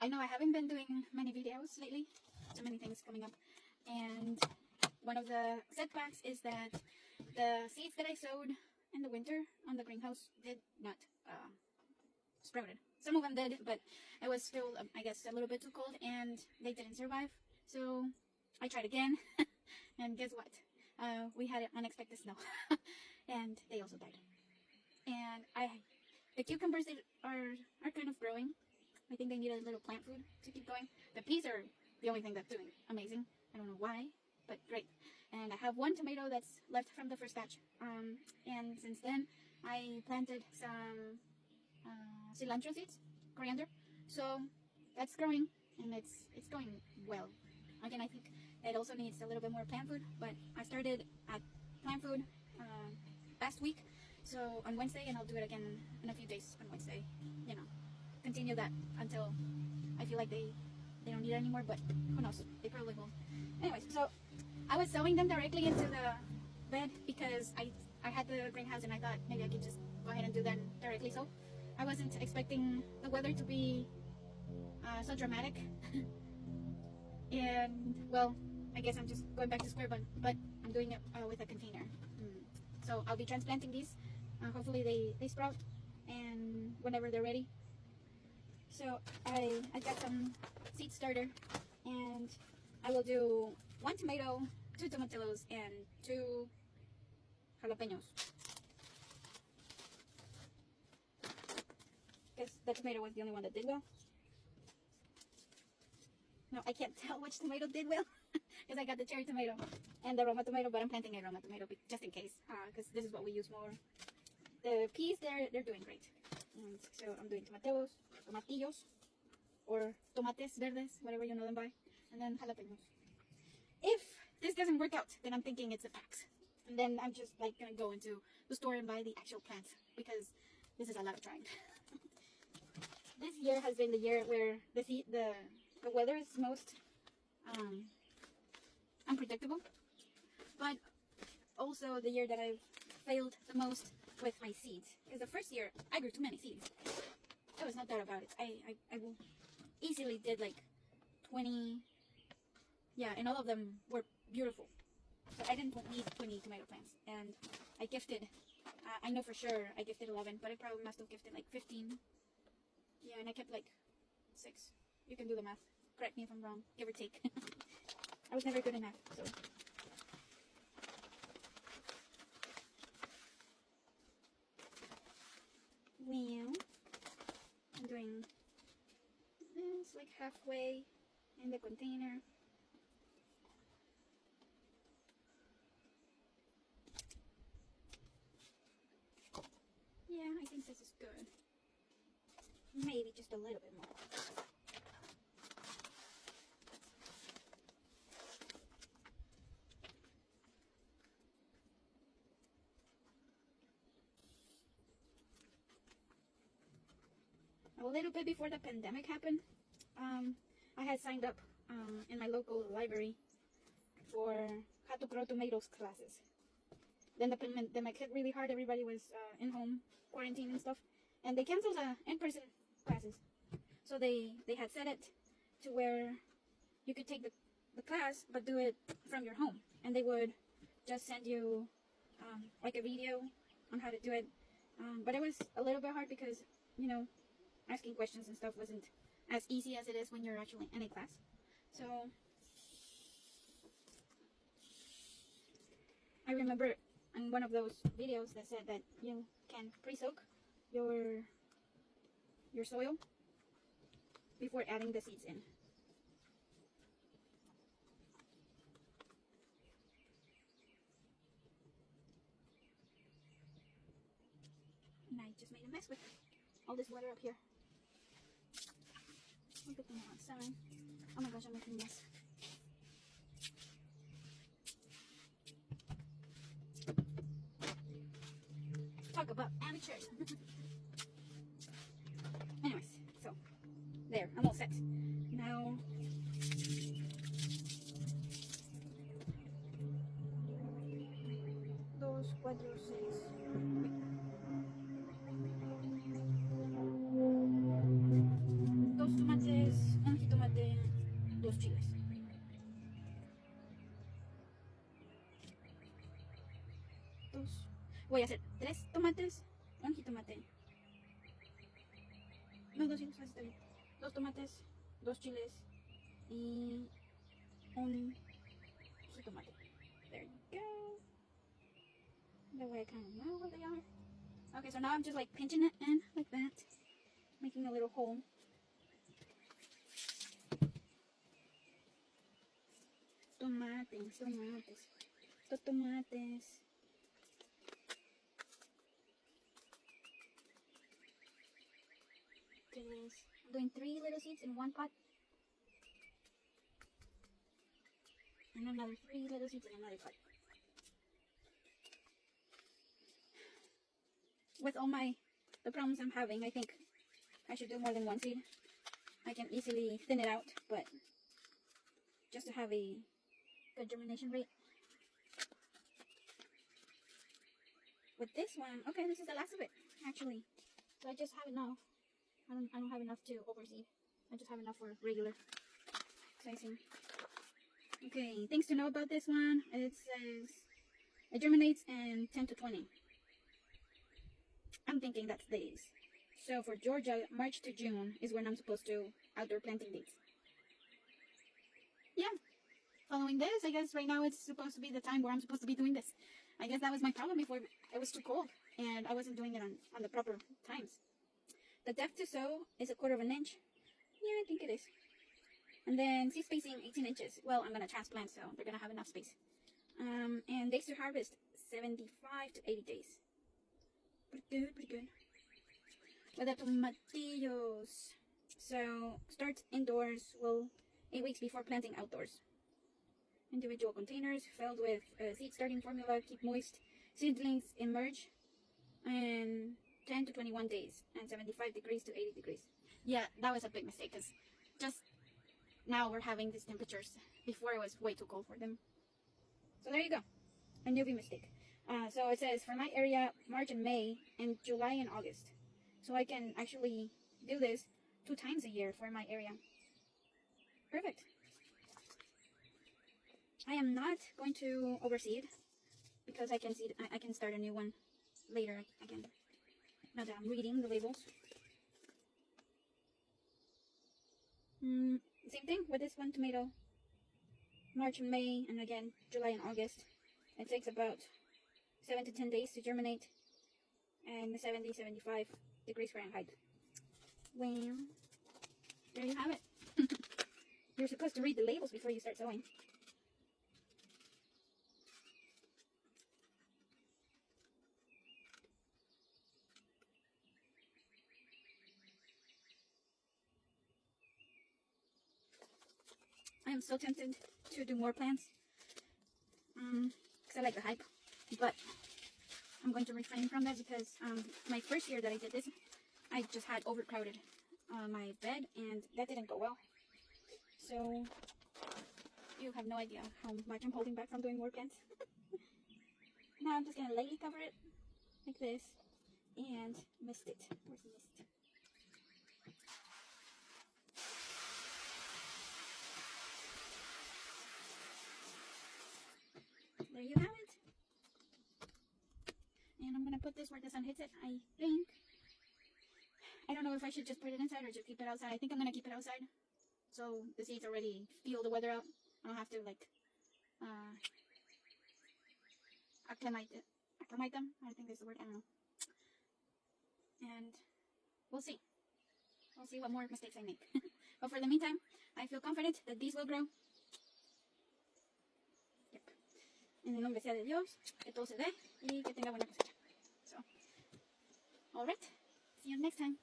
I know I haven't been doing many videos lately, so many things coming up, and one of the setbacks is that the seeds that I sowed in the winter on the greenhouse did not sprouted. Some of them did, but it was still, I guess, a little bit too cold, and they didn't survive. So I tried again, and guess what? We had unexpected snow, and they also died. And the cucumbers are kind of growing. I think they need a little plant food to keep going. The peas are the only thing that's doing amazing. I don't know why, but great. And I have one tomato that's left from the first batch. And since then, I planted some cilantro seeds, coriander. So that's growing, and it's going well. Again, I think it also needs a little bit more plant food, but I started at plant food last week. So on Wednesday, and I'll do it again in a few days on Wednesday. You know, continue that until I feel like they don't need it anymore, but who knows, they probably will. Anyways, so I was sowing them directly into the bed because I had the greenhouse, and I thought maybe I could just go ahead and do that directly. So I wasn't expecting the weather to be so dramatic. And well, I guess I'm just going back to square one, but I'm doing it with a container. So I'll be transplanting these. Hopefully they sprout, and whenever they're ready. So I got some seed starter, and I will do 1 tomato, 2 tomatillos, and 2 jalapenos. Because the tomato was the only one that did well. No, I can't tell which tomato did well because I got the cherry tomato and the Roma tomato, but I'm planting a Roma tomato just in case, because this is what we use more. The peas, they're doing great. And so I'm doing tomatillos, or tomates verdes, whatever you know them by, and then jalapenos. If this doesn't work out, then I'm thinking it's a fax, and then I'm just like gonna go into the store and buy the actual plants, because this is a lot of trying. This year has been the year where the weather is most unpredictable, but also the year that I've failed the most with my seeds. Because the first year I grew too many seeds. There was no doubt about it. I easily did like 20, yeah, and all of them were beautiful. So I didn't need 20 tomato plants, and I gifted. I know for sure I gifted 11, but I probably must have gifted like 15. Yeah, and I kept like 6. You can do the math. Correct me if I'm wrong, give or take. I was never good in math, so. Well, I'm doing this like halfway in the container. Yeah, I think this is good. Maybe just a little bit more. A little bit before the pandemic happened, I had signed up in my local library for how to grow tomatoes classes. Then the pandemic hit really hard. Everybody was in home quarantine and stuff, and they canceled the in-person classes. So they had set it to where you could take the class but do it from your home, and they would just send you like a video on how to do it. But it was a little bit hard because, you know, asking questions and stuff wasn't as easy as it is when you're actually in a class. So I remember in one of those videos that said that you can pre-soak your soil before adding the seeds in. And I just made a mess with all this water up here. Look at them outside. Oh my gosh, I'm making a mess. Talk about amateurs. Anyways, so there, I'm all set. Now dos, cuatro, seis. voy a hacer 3 tomates, un jitomate. No, 2 chiles, así está bien. 2 tomates, 2 chiles y un jitomate. There you go. That way I kind of know what they are. Okay, so now I'm just like pinching it in like that, making a little hole. Tomates, tomates, tomates. I'm doing 3 little seeds in one pot. And another 3 little seeds in another pot. With all the problems I'm having, I think I should do more than 1 seed. I can easily thin it out, but just to have a good germination rate. With this one, okay, this is the last of it, actually. So I just have enough. I don't have enough to overseed. I just have enough for regular sizing. Okay, things to know about this one. It says it germinates in 10 to 20. I'm thinking that's days. So for Georgia, March to June is when I'm supposed to outdoor planting dates. Yeah, following this, I guess right now it's supposed to be the time where I'm supposed to be doing this. I guess that was my problem before. It was too cold and I wasn't doing it on the proper times. The depth to sow is 1/4 inch. Yeah, I think it is. And then seed spacing 18 inches. Well, I'm going to transplant, so they're going to have enough space. And days to harvest 75 to 80 days. Pretty good, pretty good. With the tomatillos. So, start indoors, 8 weeks before planting outdoors. Individual containers filled with seed starting formula, keep moist. Seedlings emerge in 10 to 21 days and 75 degrees to 80 degrees. Yeah, that was a big mistake because just now we're having these temperatures. Before it was way too cold for them. So there you go. A newbie mistake. So it says for my area, March and May, and July and August. So I can actually do this 2 times a year for my area. Perfect. I am not going to overseed because I can start a new one later again. Now that I'm reading the labels. Same thing with this one, tomato. March and May, and again July and August. It takes about 7 to 10 days to germinate, and 70-75 degrees Fahrenheit. Well, there you have it. You're supposed to read the labels before you start sowing. I am so tempted to do more plants because I like the hype, but I'm going to refrain from that because my first year that I did this, I just had overcrowded my bed and that didn't go well. So you have no idea how much I'm holding back from doing more plants. Now I'm just going to lightly cover it like this and mist it. Where's the mist? There you have it. And I'm gonna put this where the sun hits it, I think. I don't know if I should just put it inside or just keep it outside. I think I'm gonna keep it outside. So the seeds already feel the weather out. I don't have to like acclimate them. I think that's the word, I don't know. And we'll see. We'll see what more mistakes I make. But for the meantime, I feel confident that these will grow. En el nombre sea de Dios, que todo se dé y que tenga buena cosecha. So, alright, see you next time.